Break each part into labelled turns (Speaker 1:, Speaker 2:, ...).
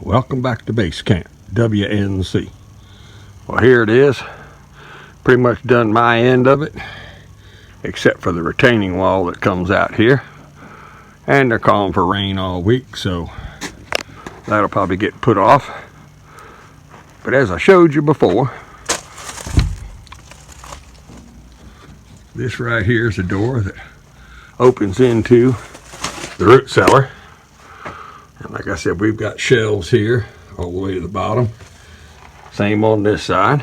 Speaker 1: Welcome back to base camp, WNC. Well, here it is. Pretty much done my end of it, except for the retaining wall that comes out here. And they're calling for rain all week, so that'll probably get put off. But as I showed you before, this right here is a door that opens into the root cellar. And like I said, we've got shelves here all the way to the bottom. Same on this side.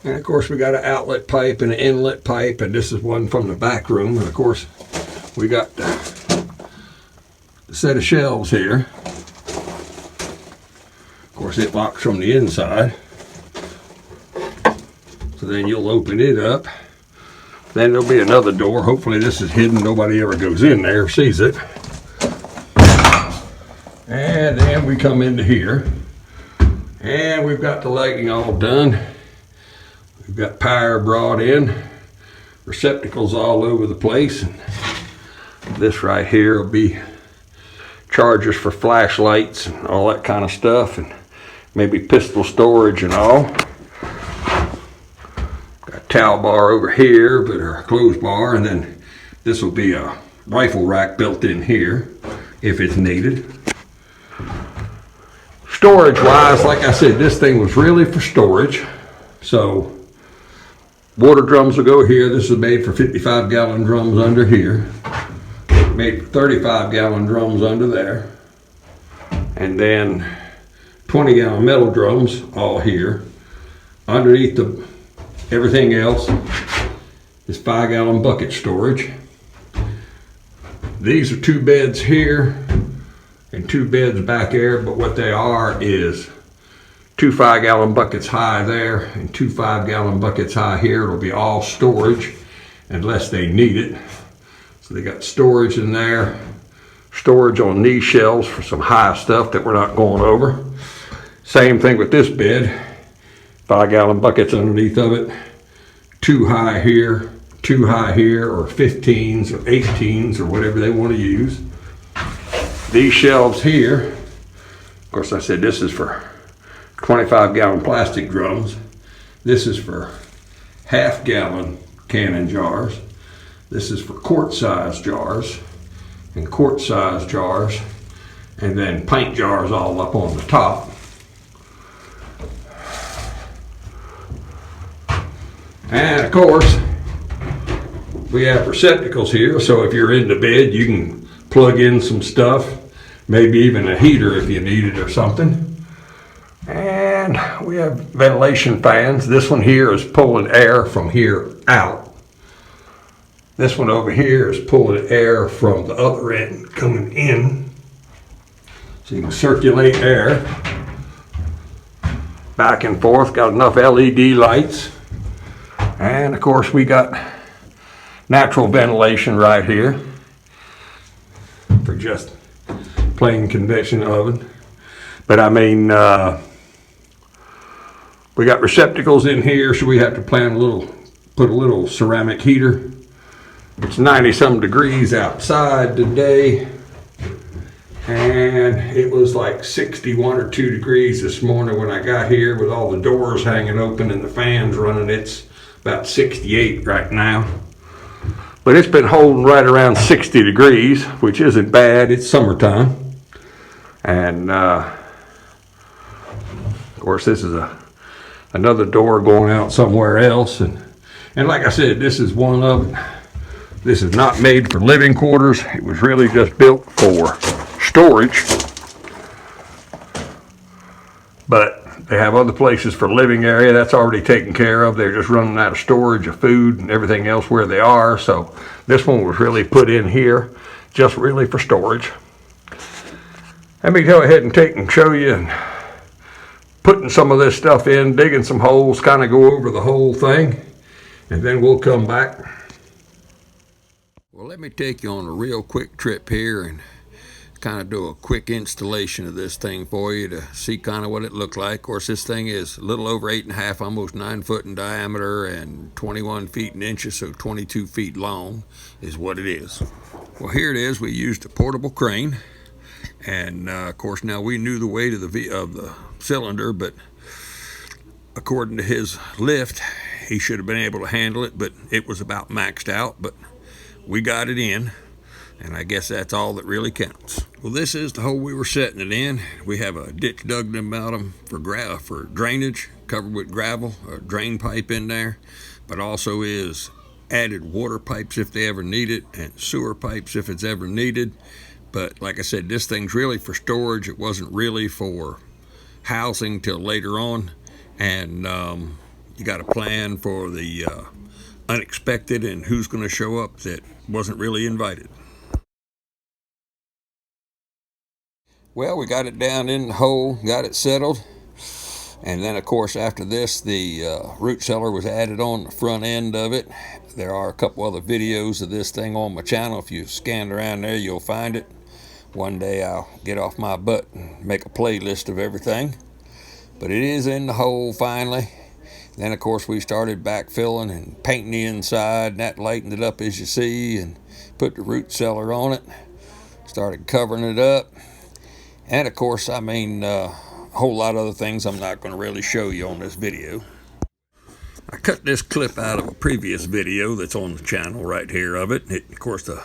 Speaker 1: And of course we got an outlet pipe and an inlet pipe, and this is one from the back room. And of course we got a set of shelves here. Of course it locks from the inside. So then you'll open it up. Then there'll be another door. Hopefully this is hidden. Nobody ever goes in there or sees it. And then we come into here. And we've got the lighting all done. We've got power brought in. Receptacles all over the place. And this right here will be chargers for flashlights and all that kind of stuff. And maybe pistol storage and all. Towel bar over here, but our clothes bar, and then this will be a rifle rack built in here if it's needed. Storage wise, like I said, this thing was really for storage. So water drums will go here. This is made for 55-gallon drums under here. Made for 35-gallon drums under there. And then 20-gallon metal drums all here. Underneath everything else is 5-gallon bucket storage. These are 2 beds here and 2 beds back there, but what they are is 2 5-gallon buckets high there and 2 5-gallon buckets high here. It'll be all storage unless they need it. So they got storage in there, storage on these shelves for some high stuff that we're not going over. Same thing with this bed. 5-gallon buckets underneath of it, 2 high here, 2 high here, or 15s or 18s or whatever they want to use. These shelves here, of course I said this is for 25-gallon plastic drums. This is for half-gallon cannon jars. This is for quart-size jars and quart-size jars, and then pint jars all up on the top. And of course, we have receptacles here, so if you're in the bed, you can plug in some stuff, maybe even a heater if you need it or something. And we have ventilation fans. This one here is pulling air from here out. This one over here is pulling air from the other end coming in. So you can circulate air back and forth. Got enough LED lights. And of course we got natural ventilation right here for just plain convection oven. But I mean, we got receptacles in here, so we have to put a little ceramic heater. It's 90-some degrees outside today, and it was like 61 or 2 degrees this morning when I got here with all the doors hanging open and the fans running. It's about 68 right now, but it's been holding right around 60 degrees, which isn't bad. It's summertime. And of course this is another door going out somewhere else, and like I said, this is one of them. This is not made for living quarters. It was really just built for storage, but they have other places for living area. That's already taken care of. They're just running out of storage of food and everything else where they are. So this one was really put in here just really for storage. Let me go ahead and take and show you and putting some of this stuff in, digging some holes, kind of go over the whole thing, and then we'll come back. Well, let me take you on a real quick trip here and kind of do a quick installation of this thing for you to see kind of what it looked like. Of course, this thing is a little over 8.5, almost 9 foot in diameter and 21 feet in inches, so 22 feet long is what it is. Well, here it is. We used a portable crane, and of course now we knew the weight of the cylinder, but according to his lift, he should have been able to handle it, but it was about maxed out. But we got it in, and I guess that's all that really counts. Well, this is the hole we were setting it in. We have a ditch dug in the bottom for drainage, covered with gravel, a drain pipe in there, but also is added water pipes if they ever need it, and sewer pipes if it's ever needed. But like I said, this thing's really for storage. It wasn't really for housing till later on, and you got to plan for the unexpected and who's going to show up that wasn't really invited. Well, we got it down in the hole, got it settled. And then, of course, after this, the root cellar was added on the front end of it. There are a couple other videos of this thing on my channel. If you scan around there, you'll find it. One day I'll get off my butt and make a playlist of everything. But it is in the hole finally. Then, of course, we started backfilling and painting the inside, and that lightened it up as you see, and put the root cellar on it. Started covering it up. And, of course, I mean... a whole lot of other things I'm not going to really show you on this video. I cut this clip out of a previous video that's on the channel right here of it. Of course, the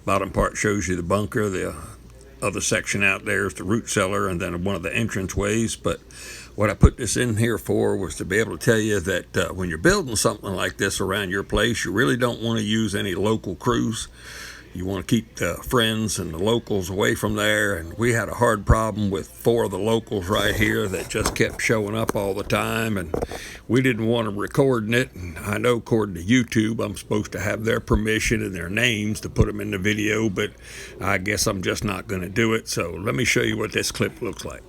Speaker 1: bottom part shows you the bunker. The other section out there is the root cellar and then one of the entranceways. But what I put this in here for was to be able to tell you that when you're building something like this around your place, you really don't want to use any local crews. You want to keep the friends and the locals away from there. And we had a hard problem with 4 of the locals right here that just kept showing up all the time, and we didn't want them recording it. And I know according to YouTube, I'm supposed to have their permission and their names to put them in the video, but I guess I'm just not going to do it. So let me show you what this clip looks like.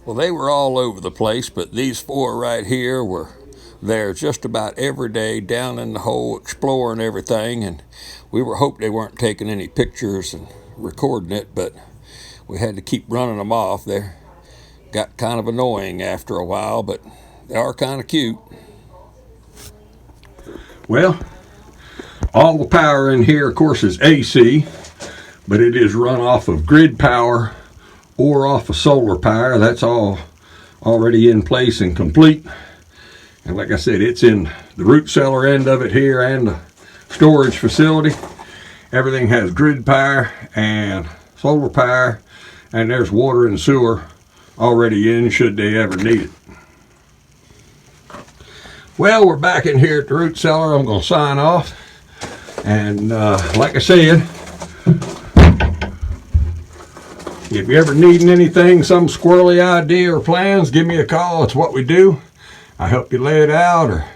Speaker 1: Well, they were all over the place, but these 4 right here were there just about every day, down in the hole, exploring everything, and we were hoping they weren't taking any pictures and recording it, but we had to keep running them off. They got kind of annoying after a while, but they are kind of cute. Well, all the power in here, of course, is AC, but it is run off of grid power or off of solar power. That's all already in place and complete. And like I said, it's in the root cellar end of it here and the storage facility. Everything has grid power and solar power, and there's water and sewer already in should they ever need it. Well, we're back in here at the root cellar. I'm going to sign off. And like I said, if you're ever needing anything, some squirrely idea or plans, give me a call. It's what we do. I help you lay it out or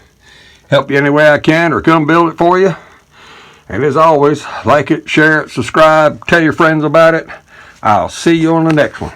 Speaker 1: help you any way I can or come build it for you. And as always, like it, share it, subscribe, tell your friends about it. I'll see you on the next one.